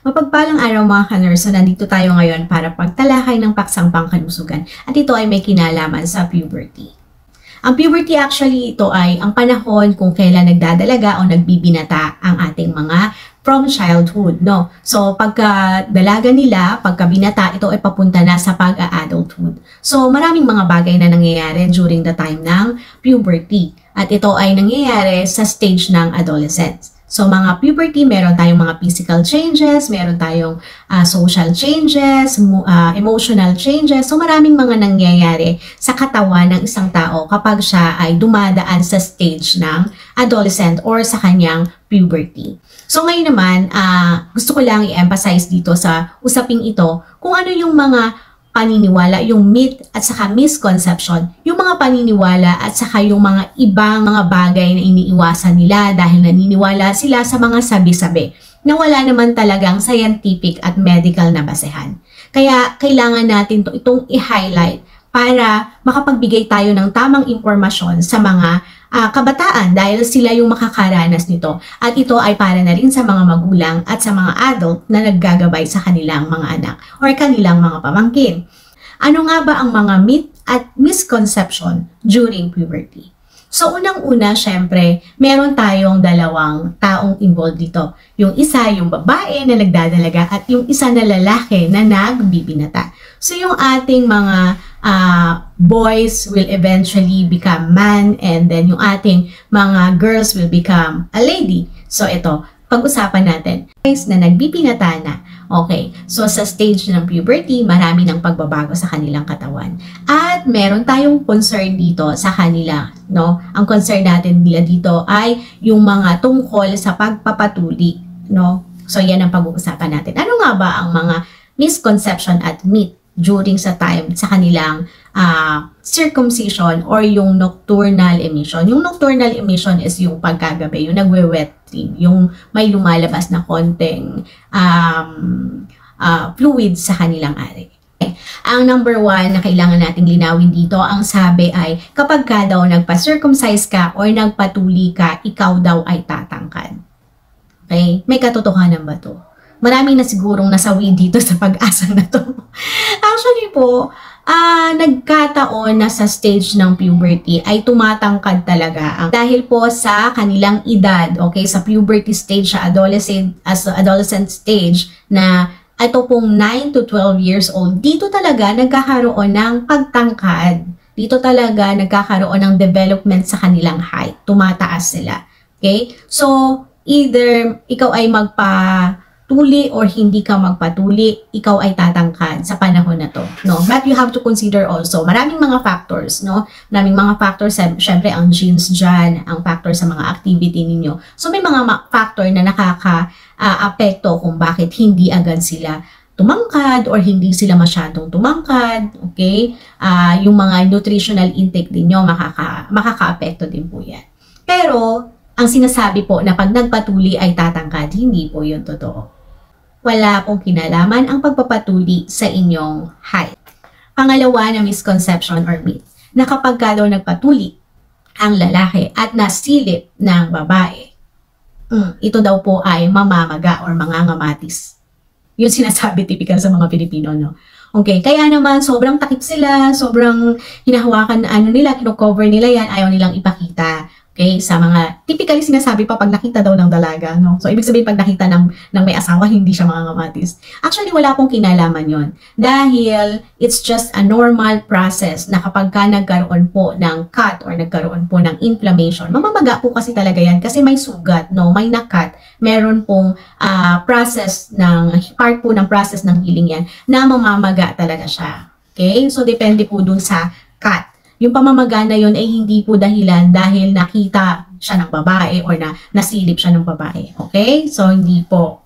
Mapagpalang araw mga ka-nurse, so nandito tayo ngayon para pagtalakay ng paksang pangkalusugan at ito ay may kinalaman sa puberty. Ang puberty actually ito ay ang panahon kung kailan nagdadalaga o nagbibinata ang ating mga from childhood, no? So pagka dalaga nila, pagka binata, ito ay papunta na sa pag-adulthood. So maraming mga bagay na nangyayari during the time ng puberty at ito ay nangyayari sa stage ng adolescence. So mga puberty, meron tayong mga physical changes, meron tayong social changes, emotional changes. So maraming mga nangyayari sa katawan ng isang tao kapag siya ay dumadaan sa stage ng adolescent or sa kanyang puberty. So ngayon naman, gusto ko lang i-emphasize dito sa usaping ito kung ano yung mga paniniwala, yung myth at saka misconception, yung mga paniniwala at saka yung mga ibang mga bagay na iniiwasan nila dahil naniniwala sila sa mga sabi-sabi na wala naman talagang scientific at medical na basehan. Kaya kailangan natin itong i-highlight para makapagbigay tayo ng tamang impormasyon sa mga kabataan dahil sila yung makakaranas nito. At ito ay para na rin sa mga magulang at sa mga adult na naggagabay sa kanilang mga anak or kanilang mga pamangkin. Ano nga ba ang mga myth at misconception during puberty? So unang-una, syempre, meron tayong dalawang taong involved dito. Yung isa, yung babae na nagdadalaga at yung isa na lalaki na nagbibinata. So yung ating mga boys will eventually become man and then yung ating mga girls will become a lady. So ito, pag-usapan natin. Guys na nagbibinata na. Okay, so sa stage ng puberty, marami ng pagbabago sa kanilang katawan. At meron tayong concern dito sa kanila, no? Ang concern natin nila dito ay yung mga tungkol sa pagpapatuli, no? So yan ang pag-uusapan natin. Ano nga ba ang mga misconception at myth during sa time sa kanilang circumcision or yung nocturnal emission. Yung nocturnal emission is yung pagkagabi, yung nagwe-wet dream, yung may lumalabas na konting fluid sa kanilang ari. Okay. Ang number one na kailangan nating linawin dito, ang sabi ay kapag ka daw nagpa-circumcise ka or nagpatuli ka, ikaw daw ay tatangkad. Okay? May katotohanan ba to? Marami na sigurong nasawi dito sa pag-asa na to. Actually po, nagkataon na sa stage ng puberty ay tumatangkad talaga dahil po sa kanilang edad, okay, sa puberty stage, sa adolescent stage na ito pong 9 to 12 years old, dito talaga nagkakaroon ng pagtangkad. Dito talaga nagkakaroon ng development sa kanilang height. Tumataas sila. Okay? So, either ikaw ay magpatuli or hindi ka magpatuli, ikaw ay tatangkad sa panahon na to, no? But you have to consider also, maraming mga factors, no? Maraming mga factors, syempre ang genes dyan, ang factor sa mga activity ninyo. So may mga factor na nakaka-apekto kung bakit hindi agad sila tumangkad or hindi sila masyadong tumangkad, okay? Yung mga nutritional intake din nyo, makaka-apekto din po yan. Pero, ang sinasabi po na pag nagpatuli ay tatangkad, hindi po yun totoo. Wala pong kinalaman ang pagpapatuli sa inyong height. Pangalawa na misconception or myth, na kapag daw nagpatuli ang lalaki at nasilip ng babae, ito daw po ay mamamaga or mangangamatis. Yung sinasabi typical sa mga Pilipino, no? Okay, kaya naman sobrang takip sila, sobrang hinahawakan na nila, kino-cover nila yan, ayaw nilang ipakita. Okay, sa mga typically sinasabi pa pag nakita daw ng dalaga, no? So ibig sabihin pag nakita ng may asawa, hindi siya mangangamatis. Actually wala pong kinalaman yon dahil it's just a normal process na kapag ka nagkaroon po ng cut or nagkaroon po ng inflammation, mamamaga po kasi talaga yan kasi may sugat, no? May nakat, meron pong part po ng process ng healing yan na mamamaga talaga siya. Okay, so depende po dun sa cut. Yung pamamaga na yun ay hindi po dahilan dahil nakita siya ng babae or nasilip siya ng babae. Okay? So, hindi po.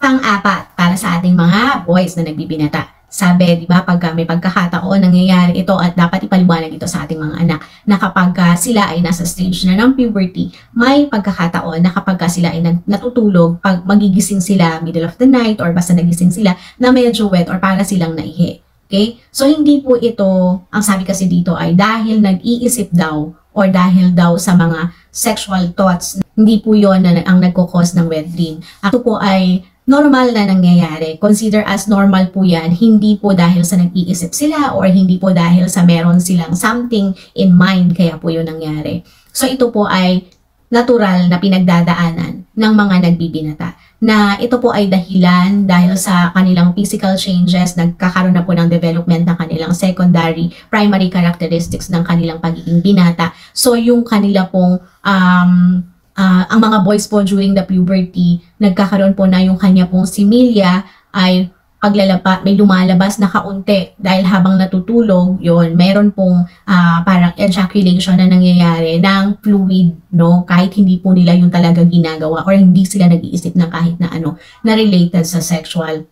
Pang-apat, para sa ating mga boys na nagbibinata. Sabi, di ba, pag may pagkakataon nangyayari ito at dapat ipaliwanag ito sa ating mga anak na kapag sila ay nasa stage na ng puberty, may pagkakataon na kapag sila ay natutulog, pag magigising sila middle of the night or basta nagising sila na medyo wet or para silang naihi. Okay? So, hindi po ito, ang sabi kasi dito ay dahil nag-iisip daw or dahil daw sa mga sexual thoughts, hindi po yon na ang nagkukos ng wet dream. Ito po ay normal na nangyayari. Consider as normal po yan. Hindi po dahil sa nag-iisip sila or hindi po dahil sa meron silang something in mind kaya po yun nangyari. So ito po ay natural na pinagdadaanan ng mga nagbibinata. Na ito po ay dahilan dahil sa kanilang physical changes, nagkakaroon na po ng development ng kanilang secondary, primary characteristics ng kanilang pagiging binata. So yung kanila pong ang mga boys po during the puberty, nagkakaroon po na yung kanya pong similya ay may lumalabas na kaunti dahil habang natutulog, yon meron pong parang ejaculation na nangyayari ng fluid, no? Kahit hindi po nila yung talaga ginagawa or hindi sila nag-iisip ng kahit na ano na related sa sexual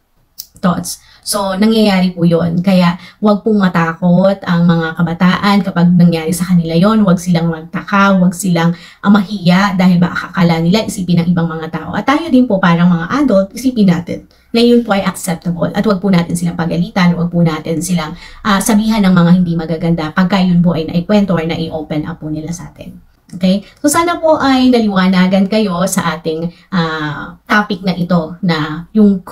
thoughts. So, nangyayari po yun. Kaya, huwag pong matakot ang mga kabataan kapag nangyari sa kanila yon. Huwag silang magtaka, huwag silang mahiya dahil ba akala nila isipin ng ibang mga tao. At tayo din po parang mga adult, isipin natin na yun po ay acceptable. At huwag po natin silang pagalitan, huwag po natin silang sabihan ng mga hindi magaganda pagka yun po ay naikwento or nai-open up po nila sa atin. Okay? So, sana po ay naliwanagan kayo sa ating topic na ito na yung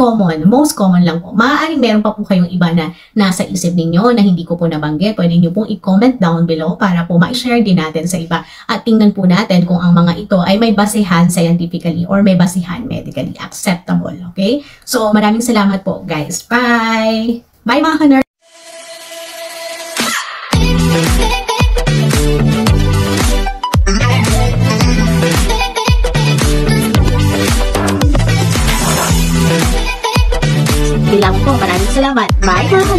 most common lang po. Maaaring meron pa po kayong iba na nasa isip ninyo na hindi ko po nabanggit. Pwede nyo pong i-comment down below para po ma-share din natin sa iba. At tingnan po natin kung ang mga ito ay may basihan scientifically or may basihan medically acceptable. Okay? So, maraming salamat po, guys. Bye! Bye, mga ka-nerd! Bilang po, maraming salamat. Bye mga